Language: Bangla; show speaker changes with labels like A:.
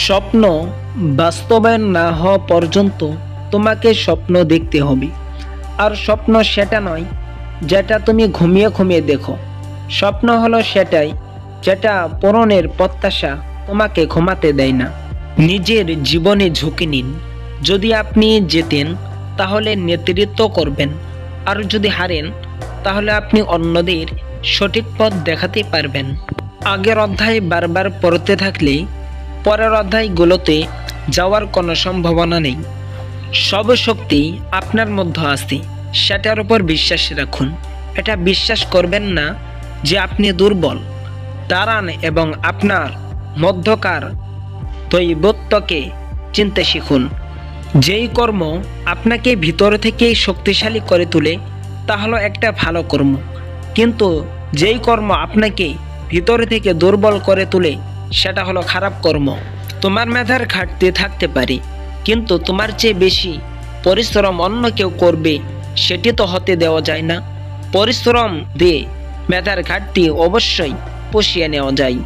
A: স্বপ্ন বাস্তবায়ন না হওয়া পর্যন্ত তোমাকে স্বপ্ন দেখতে হবে। আর স্বপ্ন সেটা নয় যেটা তুমি ঘুমিয়ে ঘুমিয়ে দেখো। স্বপ্ন হলো সেটাই যেটা পূরণের প্রত্যাশা তোমাকে ঘুমাতে দেয় না। নিজের জীবনে ঝুঁকি নিন। যদি আপনি জেতেন তাহলে নেতৃত্ব করবেন, আর যদি হারেন তাহলে আপনি অন্যদের সঠিক পথ দেখাতে পারবেন। আগের অধ্যায় বারবার পড়তে থাকলে পরের অধ্যায়গুলোতে যাওয়ার কোনো সম্ভাবনা নেই। সব শক্তি আপনার মধ্যে আছে, সেটার উপর বিশ্বাস রাখুন। এটা বিশ্বাস করবেন না যে আপনি দুর্বল। দাঁড়ান এবং আপনার মধ্যকার দৈবত্বকে চিনতে শিখুন। যেই কর্ম আপনাকে ভিতর থেকেই শক্তিশালী করে তোলে তা হলো একটা ভালো কর্ম, কিন্তু যেই কর্ম আপনাকে ভিতর থেকে দুর্বল করে তোলে সেটা হলো খারাপ কর্ম। তোমার মেধার ঘাটতি থাকতে পারে, কিন্তু তোমার চেয়ে বেশি পরিশ্রম অন্য কেউ করবে সেটি তো হতে দেওয়া যায় না। পরিশ্রম দিয়ে মেধার ঘাটতি অবশ্যই পুষিয়ে নেওয়া যায়।